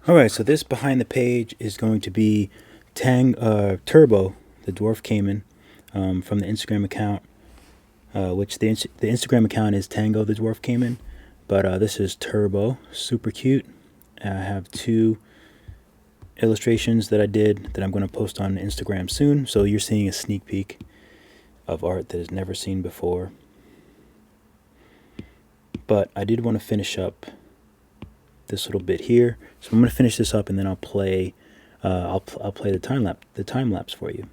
Alright, so this behind the page is going to be Turbo, the Dwarf Caiman, from the Instagram account, which the Instagram account is Tango the Dwarf Caiman, but this is Turbo, super cute. I have two illustrations that I did that I'm going to post on Instagram soon, so you're seeing a sneak peek of art that is never seen before. But I did want to finish up this little bit here, so I'm going to finish this up and then I'll play I'll play the time lapse for you.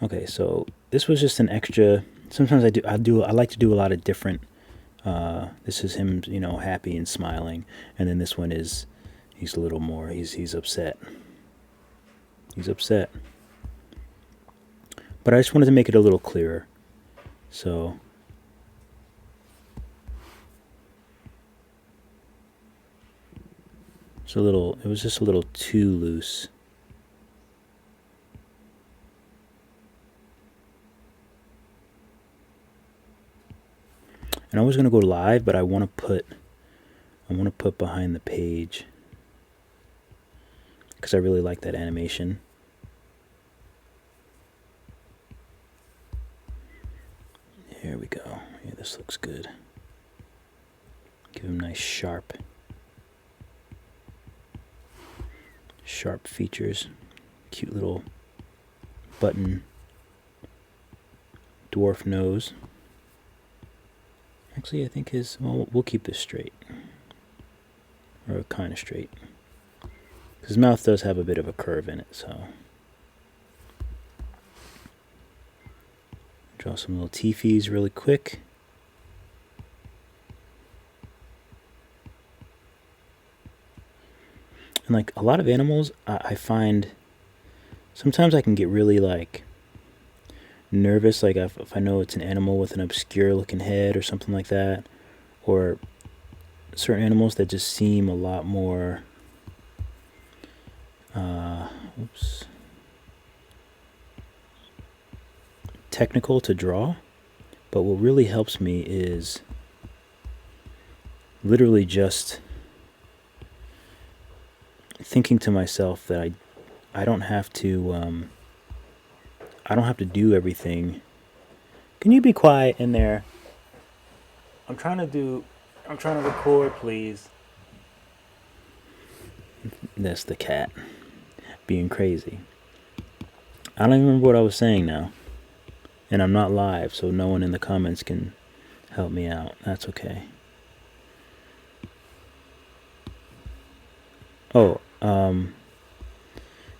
Okay, so this was just an extra. Sometimes I like to do a lot of different. This is him, happy and smiling, and then this one is he's a little more. He's upset. He's upset. But I just wanted to make it a little clearer. So it was just a little too loose. And I was gonna go live, but I want to put behind the page because I really like that animation. Here we go. Yeah, this looks good. Give him nice sharp features. Cute little button dwarf nose. Actually, I think we'll keep this straight. Or kind of straight. His mouth does have a bit of a curve in it, so. Draw some little teefies really quick. And like a lot of animals, I find sometimes I can get really nervous, like if I know it's an animal with an obscure looking head or something like that, or certain animals that just seem a lot more technical to draw. But what really helps me is literally just thinking to myself that I don't have to do everything. Can you be quiet in there? I'm trying to record, please. That's the cat being crazy. I don't even remember what I was saying now. And I'm not live, so no one in the comments can help me out. That's okay. Oh,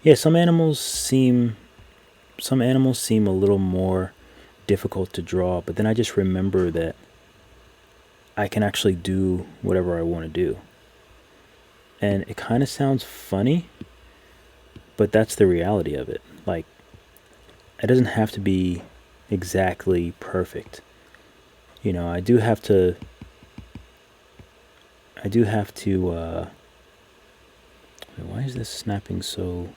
yeah, some animals seem a little more difficult to draw, but then I just remember that I can actually do whatever I want to do. And it kind of sounds funny, but that's the reality of it. Like, it doesn't have to be exactly perfect. I do have to why is this snapping so?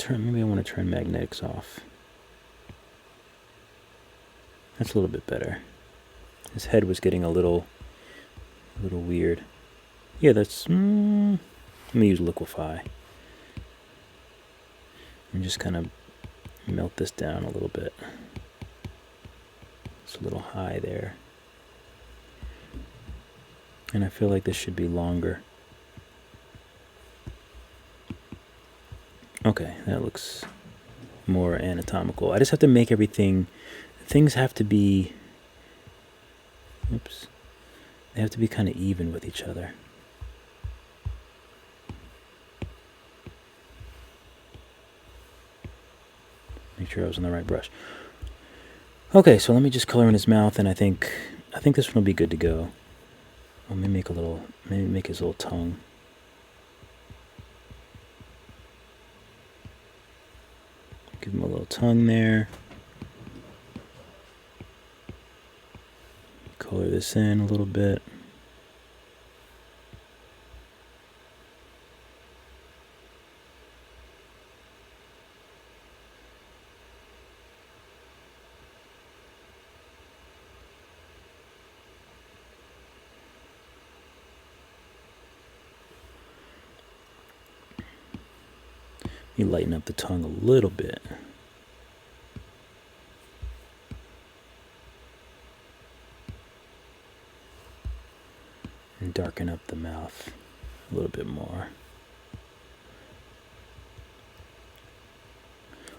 Maybe I want to turn magnetics off. That's a little bit better. His head was getting a little weird. Yeah, that's. Let me use liquify and just kind of melt this down a little bit. It's a little high there, and I feel like this should be longer. Okay, that looks more anatomical. I just have to make everything. Things have to be. Oops. They have to be kind of even with each other. Make sure I was on the right brush. Okay, so let me just color in his mouth, and I think this one will be good to go. Let me make his little tongue. Give him a little tongue there. Color this in a little bit. You lighten up the tongue a little bit. And darken up the mouth a little bit more.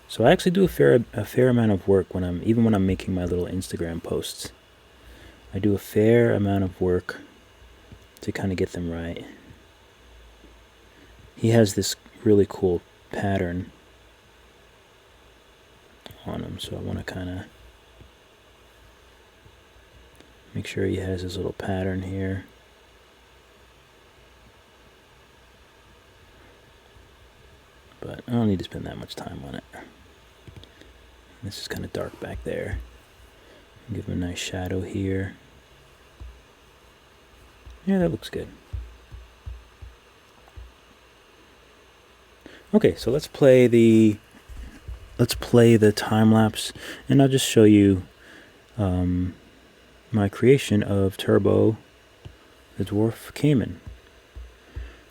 So I actually do a fair amount of work when I'm making my little Instagram posts. I do a fair amount of work to kind of get them right. He has this really cool pattern on him, so I want to kind of make sure he has his little pattern here. But I don't need to spend that much time on it. This is kind of dark back there. Give him a nice shadow here. Yeah, that looks good. Okay, so let's play the time lapse, and I'll just show you my creation of Turbo, the Dwarf Caiman.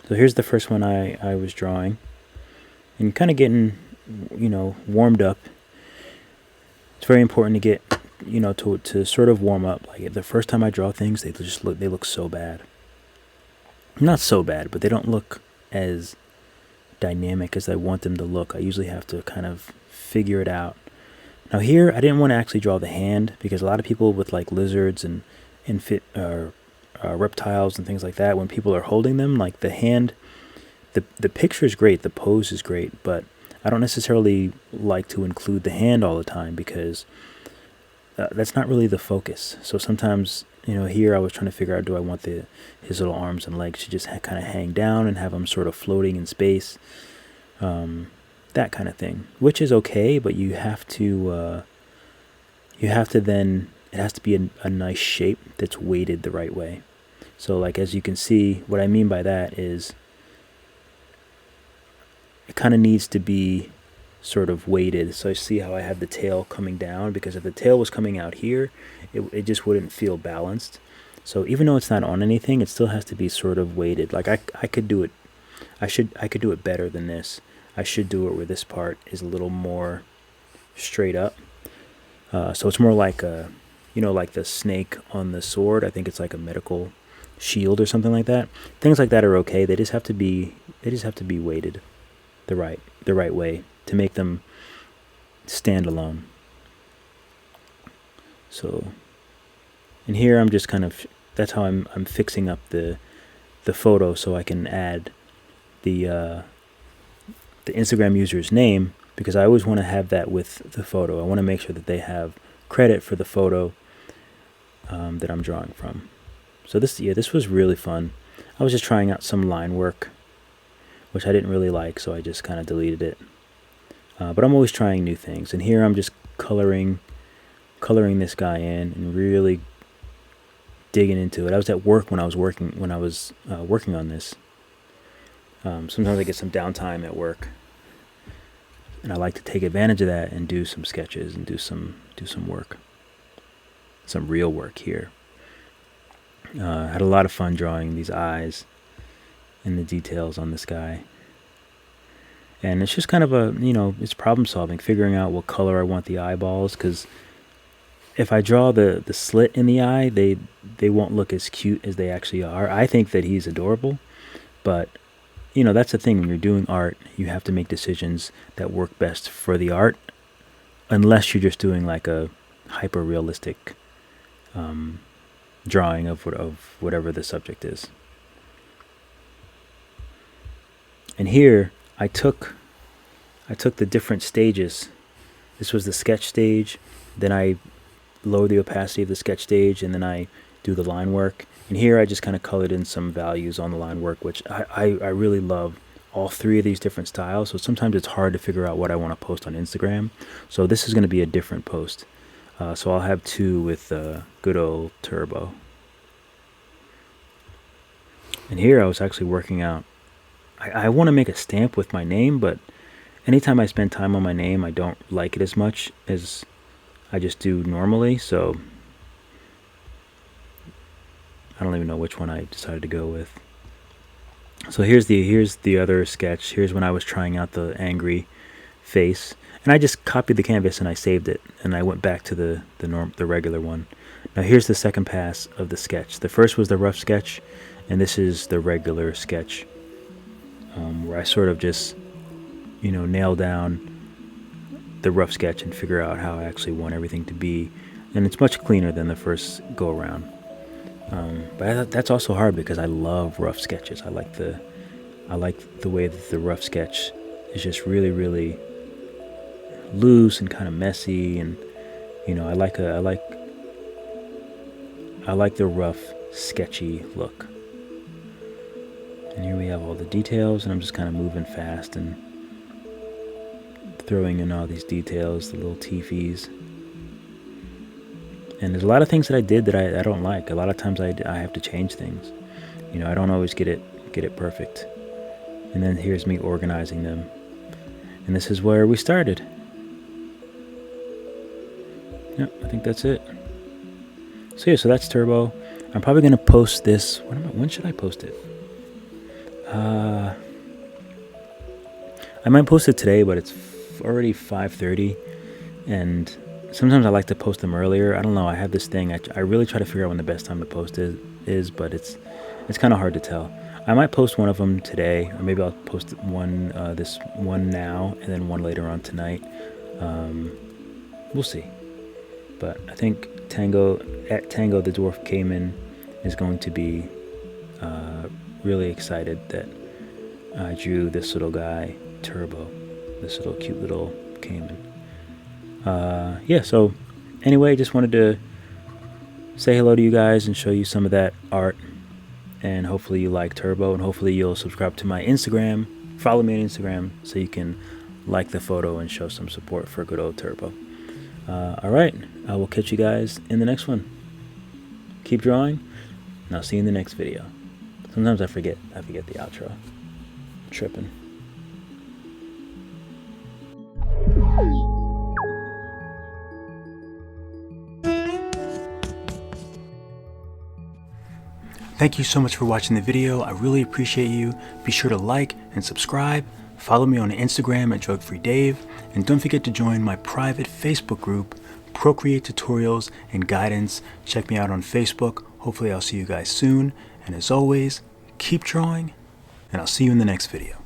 So here's the first one I was drawing, and kind of getting, warmed up. It's very important to get, to sort of warm up. Like the first time I draw things, they look so bad. Not so bad, but they don't look as dynamic as I want them to look. I usually have to kind of figure it out. Now here, I didn't want to actually draw the hand, because a lot of people with like lizards and reptiles and things like that, when people are holding them, like the hand, the picture is great, the pose is great, but I don't necessarily like to include the hand all the time, because that's not really the focus. So sometimes, here I was trying to figure out, do I want his little arms and legs to just kind of hang down and have them sort of floating in space, that kind of thing, which is okay, but you have to then, it has to be a nice shape that's weighted the right way. So like, as you can see, what I mean by that is it kind of needs to be sort of weighted. So I see how I have the tail coming down, because if the tail was coming out here, it just wouldn't feel balanced. So even though it's not on anything, it still has to be sort of weighted. Like I could do it, I could do it better than this. I should do it where this part is a little more straight up. So it's more like like the snake on the sword. I think it's like a medical shield or something like that. Things like that are okay. They just have to be weighted the right way to make them stand alone. So, and here I'm just kind of, that's how I'm fixing up the photo, so I can add the Instagram user's name, because I always want to have that with the photo. I want to make sure that they have credit for the photo that I'm drawing from. So this was really fun. I was just trying out some line work, which I didn't really like, so I just kind of deleted it. But I'm always trying new things, and here I'm just coloring this guy in and really digging into it. I was at work when I was working on this. Sometimes I get some downtime at work, and I like to take advantage of that and do some sketches and do some work, some real work here. I had a lot of fun drawing these eyes and the details on this guy. And it's just kind of it's problem solving, figuring out what color I want the eyeballs, because if I draw the slit in the eye, they won't look as cute as they actually are. I think that he's adorable, but that's the thing. When you're doing art, you have to make decisions that work best for the art, unless you're just doing like a hyper realistic drawing of whatever the subject is. And here I took the different stages. This was the sketch stage, then I lower the opacity of the sketch stage, and then I do the line work. And here I just kind of colored in some values on the line work, which I really love all three of these different styles. So sometimes it's hard to figure out what I want to post on Instagram. So this is going to be a different post. So I'll have two with good old Turbo. And here I was actually working out. I want to make a stamp with my name, but anytime I spend time on my name, I don't like it as much as I just do normally. So I don't even know which one I decided to go with. So here's the other sketch. Here's when I was trying out the angry face, and I just copied the canvas and I saved it, and I went back to the regular one. Now here's the second pass of the sketch. The first was the rough sketch, and this is the regular sketch, where I sort of just, nail down the rough sketch and figure out how I actually want everything to be. And it's much cleaner than the first go around. But that's also hard because I love rough sketches. I like the way that the rough sketch is just really, really loose and kind of messy, and I like the rough, sketchy look. And here we have all the details, and I'm just kind of moving fast and throwing in all these details, the little teefies. And there's a lot of things that I did that I don't like. A lot of times I have to change things. I don't always get it perfect. And then here's me organizing them. And this is where we started. Yep, I think that's it. So yeah, so that's Turbo. I'm probably going to post this. When should I post it? I might post it today, but it's already 5:30, and sometimes I like to post them earlier. I don't know. I have this thing. I really try to figure out when the best time to post is, but it's kind of hard to tell. I might post one of them today, or maybe I'll post one this one now, and then one later on tonight. We'll see. But I think Tango the Dwarf Caiman is going to be really excited that I drew this little guy, Turbo, this little cute little Caiman. Yeah, so anyway, just wanted to say hello to you guys and show you some of that art, and hopefully you like Turbo, and hopefully you'll subscribe to my Instagram, follow me on Instagram, so you can like the photo and show some support for good old Turbo. Alright, I will catch you guys in the next one. Keep drawing, and I'll see you in the next video. Sometimes I forget the outro. I'm tripping. Thank you so much for watching the video. I really appreciate you. Be sure to like and subscribe. Follow me on Instagram at DrugFreeDave. And don't forget to join my private Facebook group, Procreate Tutorials and Guidance. Check me out on Facebook. Hopefully I'll see you guys soon. And as always, keep drawing, and I'll see you in the next video.